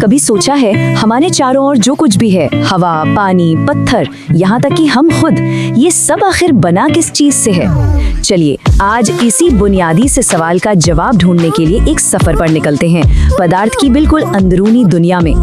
कभी सोचा है हमारे चारों ओर जो कुछ भी है, हवा, पानी, पत्थर, यहाँ तक कि हम खुद, ये सब आखिर बना किस चीज से है? चलिए आज इसी बुनियादी से सवाल का जवाब ढूंढने के लिए एक सफर पर निकलते हैं पदार्थ की बिल्कुल अंदरूनी दुनिया में।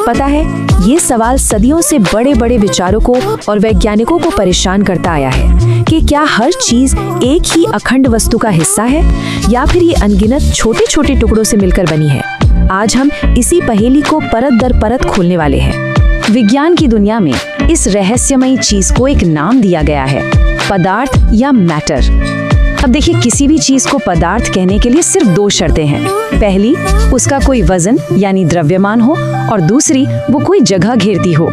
पता है, ये सवाल सदियों से बड़े बड़े विचारकों और वैज्ञानिकों को परेशान करता आया है कि क्या हर चीज एक ही अखंड वस्तु का हिस्सा है या फिर ये अनगिनत छोटे छोटे टुकड़ों से मिलकर बनी है। आज हम इसी पहेली को परत दर परत खोलने वाले हैं। विज्ञान की दुनिया में इस रहस्यमयी चीज को एक नाम दिया गया है, पदार्थ या मैटर। अब देखिए, किसी भी चीज को पदार्थ कहने के लिए सिर्फ दो शर्तें हैं। पहली, उसका कोई वजन यानी द्रव्यमान हो, और दूसरी, वो कोई जगह घेरती हो।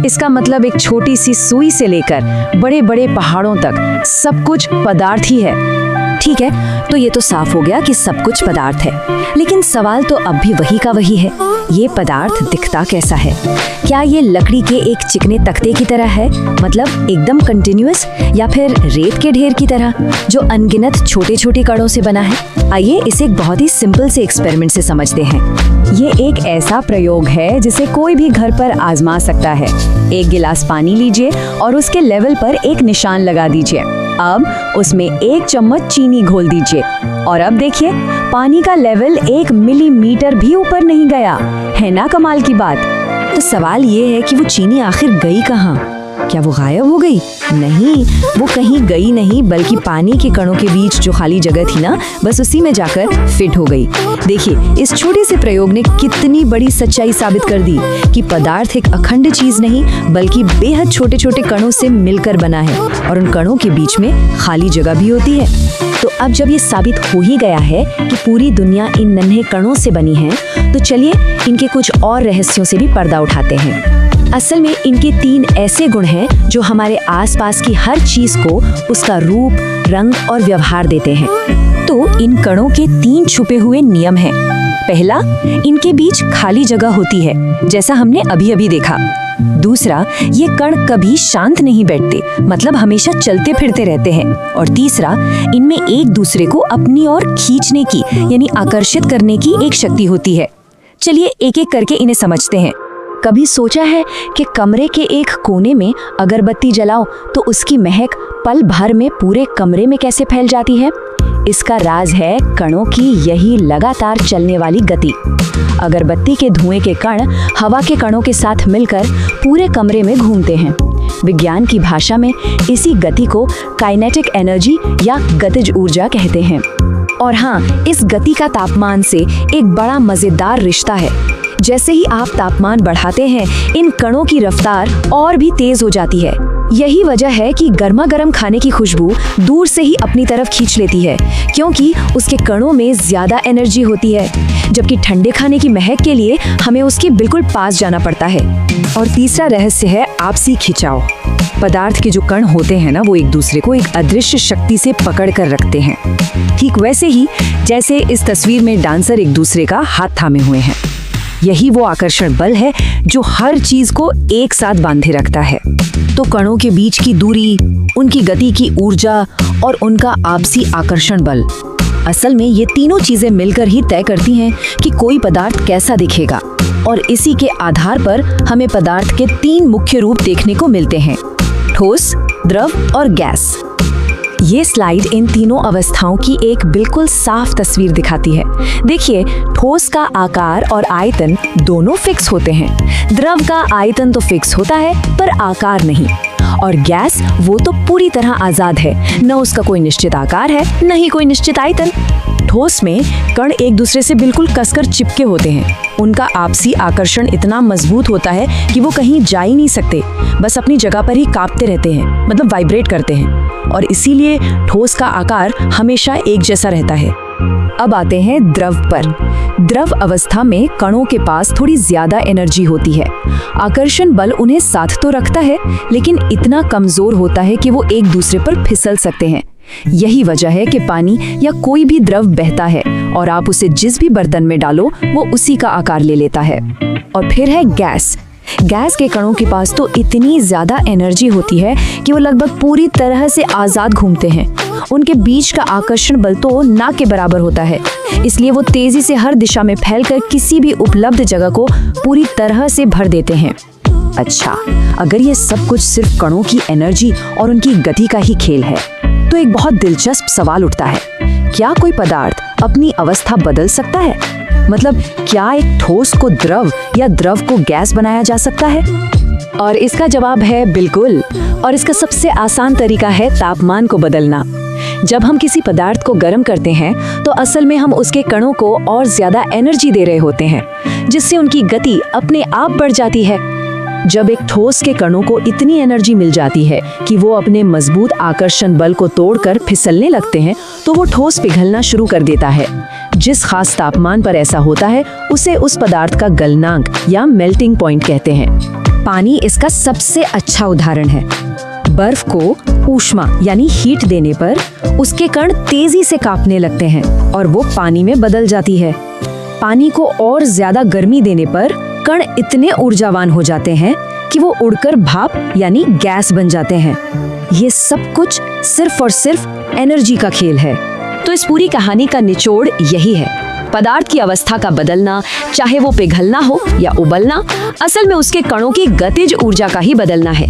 इसका मतलब एक छोटी सी सुई से लेकर बड़े बड़े पहाड़ों तक सब कुछ पदार्थ ही है। ठीक है, तो ये तो साफ हो गया कि सब कुछ पदार्थ है, लेकिन सवाल तो अब भी वही का वही है। ये पदार्थ दिखता कैसा है? क्या ये लकड़ी के एक चिकने तख्ते की तरह है, मतलब एकदम कंटिन्यूअस, या फिर रेत के ढेर की तरह जो अनगिनत छोटे छोटे कणों से बना है? आइए इसे एक बहुत ही सिंपल से एक्सपेरिमेंट से समझते हैं। ये एक ऐसा प्रयोग है जिसे कोई भी घर पर आजमा सकता है। एक गिलास पानी लीजिए और उसके लेवल पर एक निशान लगा दीजिए। अब उसमें 1 चम्मच चीनी घोल दीजिए और अब देखिए, पानी का लेवल 1 मिलीमीटर भी ऊपर नहीं गया। है ना कमाल की बात? तो सवाल ये है कि वो चीनी आखिर गई कहाँ? क्या वो गायब हो गई? नहीं, वो कहीं गई नहीं, बल्कि पानी के कणों के बीच जो खाली जगह थी ना, बस उसी में जाकर फिट हो गई। देखिए, इस छोटे से प्रयोग ने कितनी बड़ी सच्चाई साबित कर दी कि पदार्थ एक अखंड चीज नहीं, बल्कि बेहद छोटे छोटे कणों से मिलकर बना है, और उन कणों के बीच में खाली जगह भी होती है। तो अब जब ये साबित हो ही गया है कि पूरी दुनिया इन नन्हे कणों से बनी है, तो चलिए इनके कुछ और रहस्यों से भी पर्दा उठाते हैं। असल में इनके 3 ऐसे गुण हैं जो हमारे आसपास की हर चीज को उसका रूप, रंग और व्यवहार देते हैं। तो इन कणों के 3 छुपे हुए नियम हैं। पहला, इनके बीच खाली जगह होती है, जैसा हमने अभी अभी देखा। दूसरा, ये कण कभी शांत नहीं बैठते, मतलब हमेशा चलते फिरते रहते हैं। और तीसरा, इनमें एक दूसरे को अपनी ओर खींचने की यानी आकर्षित करने की एक शक्ति होती है। चलिए एक एक करके इन्हें समझते हैं। कभी सोचा है कि कमरे के एक कोने में अगरबत्ती जलाओ तो उसकी महक पल भर में पूरे कमरे में कैसे फैल जाती है? इसका राज है कणों की यही लगातार चलने वाली गति। अगरबत्ती के धुएं के कण हवा के कणों के साथ मिलकर पूरे कमरे में घूमते हैं। विज्ञान की भाषा में इसी गति को काइनेटिक एनर्जी या गतिज ऊर्जा कहते हैं। और हाँ, इस गति का तापमान से एक बड़ा मजेदार रिश्ता है। जैसे ही आप तापमान बढ़ाते हैं, इन कणों की रफ्तार और भी तेज हो जाती है। यही वजह है कि गर्मा गर्म खाने की खुशबू दूर से ही अपनी तरफ खींच लेती है, क्योंकि उसके कणों में ज्यादा एनर्जी होती है, जबकि ठंडे खाने की महक के लिए हमें उसके बिल्कुल पास जाना पड़ता है। और तीसरा रहस्य है आपसी खिंचाव। पदार्थ के जो कण होते हैं ना, वो एक दूसरे को एक अदृश्य शक्ति से पकड़ कर रखते हैं। ठीक वैसे ही जैसे इस तस्वीर में डांसर एक दूसरे का हाथ थामे हुए हैं। यही वो आकर्षण बल है जो हर चीज को एक साथ बांधे रखता है। तो कणों के बीच की दूरी, उनकी गति की ऊर्जा और उनका आपसी आकर्षण बल, असल में ये तीनों चीजें मिलकर ही तय करती हैं कि कोई पदार्थ कैसा दिखेगा। और इसी के आधार पर हमें पदार्थ के 3 मुख्य रूप देखने को मिलते हैं: ठोस, द्रव और गैस। ये स्लाइड इन तीनों अवस्थाओं की एक बिल्कुल साफ तस्वीर दिखाती है। देखिए, ठोस का आकार और आयतन दोनों फिक्स होते हैं। द्रव का आयतन तो फिक्स होता है पर आकार नहीं। और गैस, वो तो पूरी तरह आजाद है, न उसका कोई निश्चित आकार है, न ही कोई निश्चित आयतन। ठोस में कण एक दूसरे से बिल्कुल कसकर चिपके होते हैं। उनका आपसी आकर्षण इतना मजबूत होता है कि वो कहीं जा ही नहीं सकते, बस अपनी जगह पर ही कांपते रहते हैं, मतलब वाइब्रेट करते हैं। और इसीलिए ठोस का आकार हमेशा एक जैसा रहता है। अब आते हैं द्रव पर। द्रव अवस्था में कणों के पास थोड़ी ज्यादा एनर्जी होती है। आकर्षण बल उन्हें साथ तो रखता है, लेकिन इतना कमजोर होता है कि वो एक दूसरे पर फिसल सकते हैं। यही वजह है कि पानी या कोई भी द्रव बहता है और आप उसे जिस भी बर्तन में डालो, वो उसी का आकार ले लेता है। और फिर है गैस। गैस के कणों के पास तो इतनी ज्यादा एनर्जी होती है कि वो लगभग पूरी तरह से आजाद घूमते हैं। उनके बीच का आकर्षण बल तो ना के बराबर होता है, इसलिए वो तेजी से हर दिशा में फैलकर किसी भी उपलब्ध जगह को पूरी तरह से भर देते हैं। अच्छा, अगर ये सब कुछ सिर्फ कणों की एनर्जी और उनकी गति का ही खेल है, तो एक बहुत दिलचस्प सवाल उठता है, क्या कोई पदार्थ अपनी अवस्था बदल सकता है? मतलब क्या एक ठोस को द्रव या द्रव को गैस बनाया जा सकता है? और इसका जवाब है बिल्कुल। और इसका सबसे आसान तरीका है तापमान को बदलना। जब हम किसी पदार्थ को गर्म करते हैं तो असल में हम उसके कणों को और ज्यादा एनर्जी दे रहे होते हैं, जिससे उनकी गति अपने आप बढ़ जाती है। जब एक ठोस के कणों को इतनी एनर्जी मिल जाती है कि वो अपने मजबूत आकर्षण बल को तोड़कर फिसलने लगते हैं, तो वो ठोस पिघलना शुरू कर देता है। जिस खास तापमान पर ऐसा होता है उसे उस पदार्थ का गलनांक या मेल्टिंग पॉइंट कहते हैं। पानी इसका सबसे अच्छा उदाहरण है। बर्फ को ऊष्मा यानी हीट देने पर उसके कण तेजी से कांपने लगते हैं और वो पानी में बदल जाती है। पानी को और ज्यादा गर्मी देने पर कण इतने ऊर्जावान हो जाते हैं कि वो उड़कर भाप यानी गैस बन जाते हैं। ये सब कुछ सिर्फ और सिर्फ एनर्जी का खेल है। तो इस पूरी कहानी का निचोड़ यही है, पदार्थ की अवस्था का बदलना, चाहे वो पिघलना हो या उबलना, असल में उसके कणों की गतिज ऊर्जा का ही बदलना है।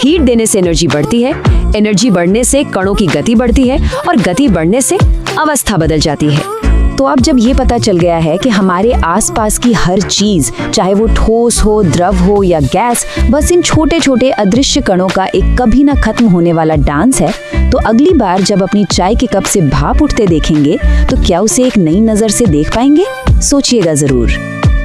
हीट देने से एनर्जी बढ़ती है, एनर्जी बढ़ने से कणों की गति बढ़ती है और गति बढ़ने से अवस्था बदल जाती है। तो अब जब ये पता चल गया है कि हमारे आसपास की हर चीज, चाहे वो ठोस हो, द्रव हो या गैस, बस इन छोटे छोटे अदृश्य कणों का एक कभी ना खत्म होने वाला डांस है, तो अगली बार जब अपनी चाय के कप से भाप उठते देखेंगे तो क्या उसे एक नई नजर से देख पाएंगे? सोचिएगा जरूर।